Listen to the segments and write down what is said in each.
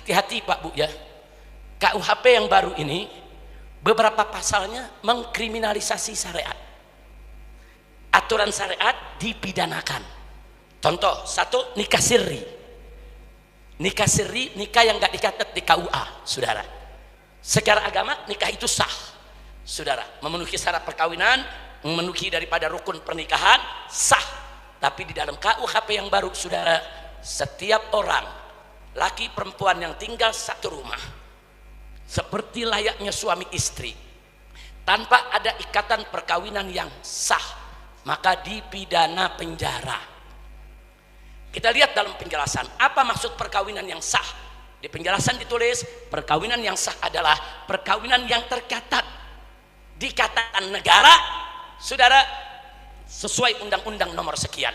Hati-hati Pak Bu ya, KUHP yang baru ini beberapa pasalnya mengkriminalisasi syariat. Aturan syariat dipidanakan. Contoh satu, nikah sirri. Nikah sirri, nikah yang gak dicatat di KUA, saudara. Secara agama nikah itu sah, saudara, memenuhi syarat perkawinan, memenuhi daripada rukun pernikahan, sah. Tapi di dalam KUHP yang baru, saudara, setiap orang, laki perempuan yang tinggal satu rumah, seperti layaknya suami istri, tanpa ada ikatan perkawinan yang sah, maka dipidana penjara. Kita lihat dalam penjelasan apa maksud perkawinan yang sah. Di penjelasan ditulis perkawinan yang sah adalah perkawinan yang tercatat di catatan negara, saudara, sesuai undang-undang nomor sekian.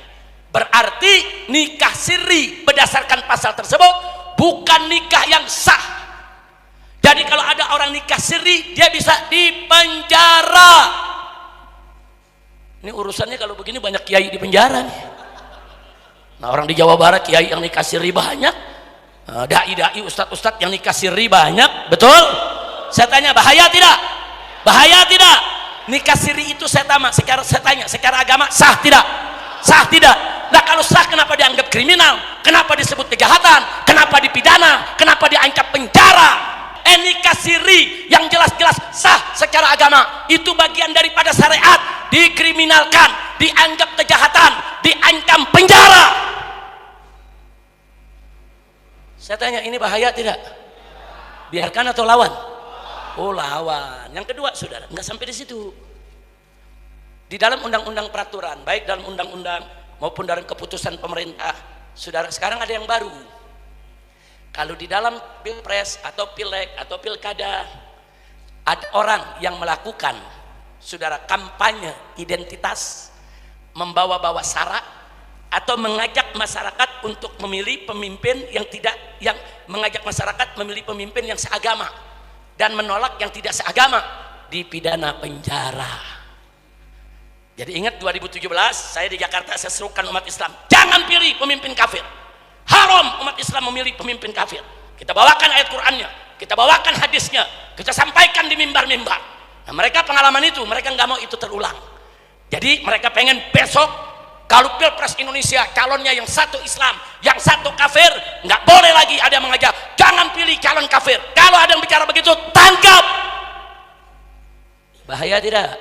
Berarti nikah siri berdasarkan pasal tersebut bukan nikah yang sah. Jadi kalau ada orang nikah siri, dia bisa dipenjara. Ini urusannya kalau begini banyak kiai di penjara nih. Nah, orang di Jawa Barat kiai yang nikah siri banyak, dai-dai, ustadz-ustadz yang nikah siri banyak, betul? Saya tanya, bahaya tidak? Bahaya tidak? Nikah siri itu saya tanya, secara agama sah tidak? Sah tidak? Nah kalau sah, kenapa dianggap kriminal? Kenapa disebut kejahatan? Kenapa dipidana? Kenapa diancam penjara? Nikah siri yang jelas-jelas sah secara agama itu bagian daripada syariat, dikriminalkan, dianggap kejahatan, diancam penjara. Saya tanya, ini bahaya tidak? Biarkan atau lawan? Oh, lawan. Yang kedua, saudara, nggak sampai di situ. Di dalam undang-undang peraturan, baik dalam undang-undang maupun dalam keputusan pemerintah, saudara, sekarang ada yang baru. Kalau di dalam pilpres atau pileg atau pilkada ada orang yang melakukan, saudara, kampanye identitas, membawa-bawa sara, atau mengajak masyarakat untuk memilih pemimpin yang mengajak masyarakat memilih pemimpin yang seagama dan menolak yang tidak seagama, dipidana penjara. Jadi ingat 2017 saya di Jakarta, saya serukan umat Islam, jangan pilih pemimpin kafir. Haram umat Islam memilih pemimpin kafir. Kita bawakan ayat Qur'annya, kita bawakan hadisnya, kita sampaikan di mimbar-mimbar. Nah, mereka pengalaman itu, mereka nggak mau itu terulang. Jadi mereka pengen besok kalau pilpres Indonesia calonnya yang satu Islam, yang satu kafir, nggak boleh lagi ada yang mengajak jangan pilih calon kafir. Kalau ada yang bicara begitu, tangkap. Bahaya tidak?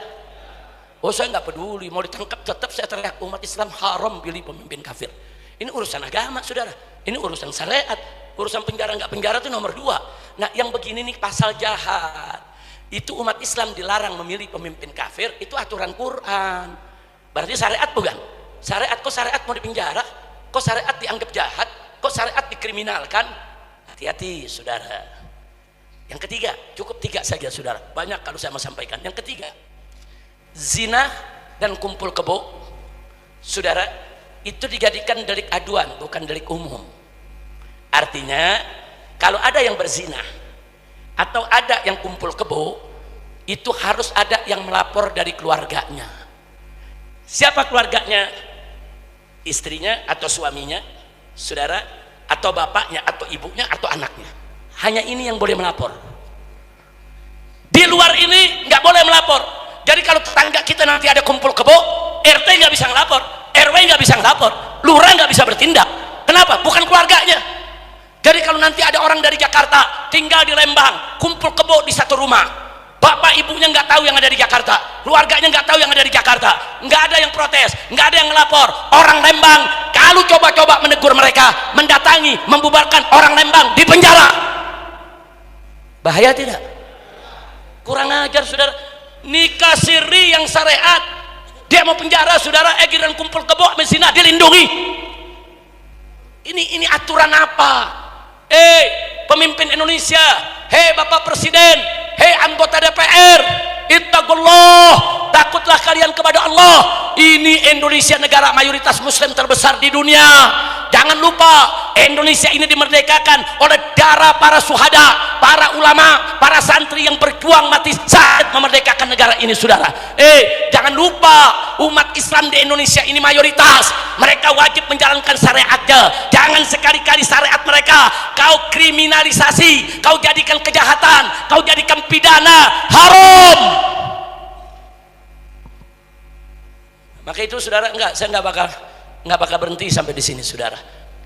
Oh, saya nggak peduli, mau ditangkap tetap saya teriak, umat Islam haram pilih pemimpin kafir. Ini urusan agama, saudara. Ini urusan syariat. Urusan penjara nggak penjara itu nomor 2. Nah, yang begini nih pasal jahat. Itu umat Islam dilarang memilih pemimpin kafir, itu aturan Quran. Berarti syariat bukan? Syariat, kok syariat mau dipenjara? Kok syariat dianggap jahat? Kok syariat dikriminalkan? Hati-hati, saudara. Yang ketiga, cukup 3 saja, saudara. Banyak kalau saya mau sampaikan. Yang ketiga, zina dan kumpul kebo, saudara, itu dijadikan delik aduan, bukan delik umum. Artinya, kalau ada yang berzina atau ada yang kumpul kebo, itu harus ada yang melapor dari keluarganya. Siapa keluarganya? Istrinya atau suaminya, saudara, atau bapaknya atau ibunya atau anaknya. Hanya ini yang boleh melapor. Di luar ini nggak boleh melapor. Jadi kalau tetangga kita nanti ada kumpul kebo, RT nggak bisa melapor, RW nggak bisa melapor, lurah nggak bisa bertindak. Kenapa? Bukan keluarganya. Jadi kalau nanti ada orang dari Jakarta tinggal di Lembang, kumpul kebo di satu rumah, bapak ibunya nggak tahu yang ada di Jakarta, keluarganya nggak tahu yang ada di Jakarta, nggak ada yang protes, nggak ada yang melapor. Orang Lembang kalau coba-coba menegur mereka, mendatangi, membubarkan orang Lembang di penjara. Bahaya tidak? Kurang ajar, saudara. Nikah siri yang syariat, dia mau penjara, saudara. Giliran kumpul kebo zina dilindungi. Ini aturan apa? Pemimpin Indonesia, Bapak Presiden, anggota DPR, ittaqullah, takutlah kalian kepada Allah. Ini Indonesia, negara mayoritas muslim terbesar di dunia. Jangan lupa, Indonesia ini dimerdekakan oleh darah para syuhada, para ulama, para santri yang berjuang mati syahid memerdekakan negara ini, saudara. Jangan lupa, umat Islam di Indonesia ini mayoritas, mereka wajib menjalankan syariatnya. Jangan sekali-kali syariat mereka kau kriminalisasi, kau jadikan kejahatan, kau jadikan pidana, haram. Maka itu saudara, saya nggak bakal berhenti sampai di sini, saudara.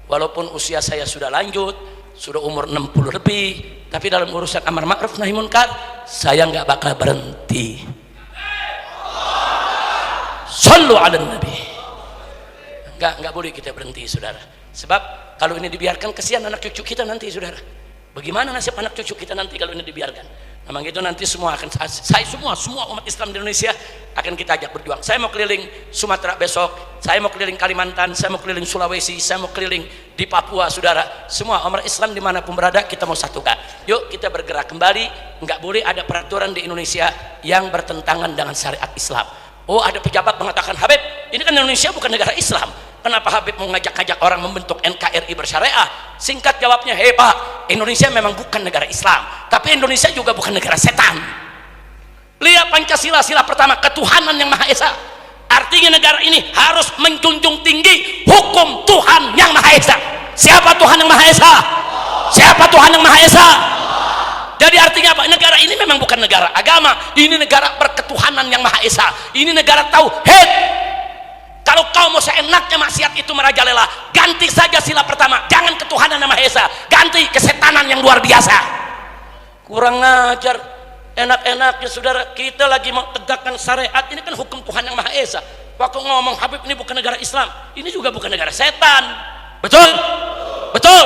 Walaupun usia saya sudah lanjut, sudah umur 60 lebih, tapi dalam urusan amar ma'ruf nahi munkar saya nggak bakal berhenti. Shallu ala nabi. Nggak boleh kita berhenti, saudara. Sebab kalau ini dibiarkan, kesian anak cucu kita nanti, saudara. Bagaimana nasib anak cucu kita nanti kalau ini dibiarkan? Memang itu nanti semua akan semua umat Islam di Indonesia akan kita ajak berjuang. Saya mau keliling Sumatera besok, saya mau keliling Kalimantan, saya mau keliling Sulawesi, saya mau keliling di Papua, saudara. Semua umat Islam dimanapun berada kita mau satukan. Yuk kita bergerak kembali. Nggak boleh ada peraturan di Indonesia yang bertentangan dengan syariat Islam. Oh, ada pejabat mengatakan, Habib, ini kan Indonesia bukan negara Islam. Kenapa Habib mau ngajak-ngajak orang membentuk NKRI bersyariah? Singkat jawabnya, Pak, Indonesia memang bukan negara Islam, tapi Indonesia juga bukan negara setan. Lihat Pancasila, sila pertama, ketuhanan yang Maha Esa. Artinya negara ini harus menjunjung tinggi hukum Tuhan yang Maha Esa. Siapa Tuhan yang Maha Esa? Siapa Tuhan yang Maha Esa? Jadi artinya apa? Negara ini memang bukan negara agama, ini negara berketuhanan yang Maha Esa. Ini negara tauhid. Kalau kau mau seenaknya maksiat itu merajalela, ganti saja sila pertama, jangan ketuhanan yang Maha Esa, ganti kesetanan yang luar biasa. Kurang ngajar. Enak-enaknya saudara, kita lagi mau tegakkan syariat, ini kan hukum Tuhan yang Maha Esa. Waktu ngomong Habib ini bukan negara Islam, ini juga bukan negara setan. Betul? Betul?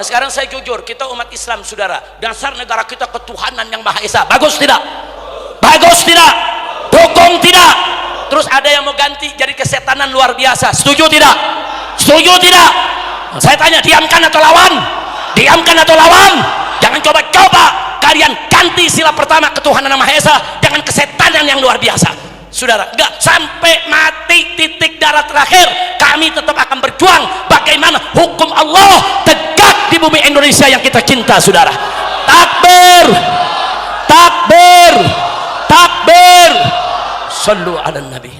Nah sekarang saya jujur, kita umat Islam, saudara, dasar negara kita ketuhanan yang Maha Esa. Bagus tidak? Bagus tidak? Dukung tidak? Terus ada yang mau ganti jadi kesetanan luar biasa. Setuju tidak? Setuju tidak? Nah, saya tanya, diamkan atau lawan? Diamkan atau lawan? Jangan coba-coba kalian ganti sila pertama ketuhanan yang Maha Esa dengan kesetanan yang luar biasa. Saudara, enggak, sampai mati titik darah terakhir kami tetap akan berjuang bagaimana hukum Allah tegak di bumi Indonesia yang kita cinta, saudara. Takbir, takbir, takbir. Sallu ala nabi.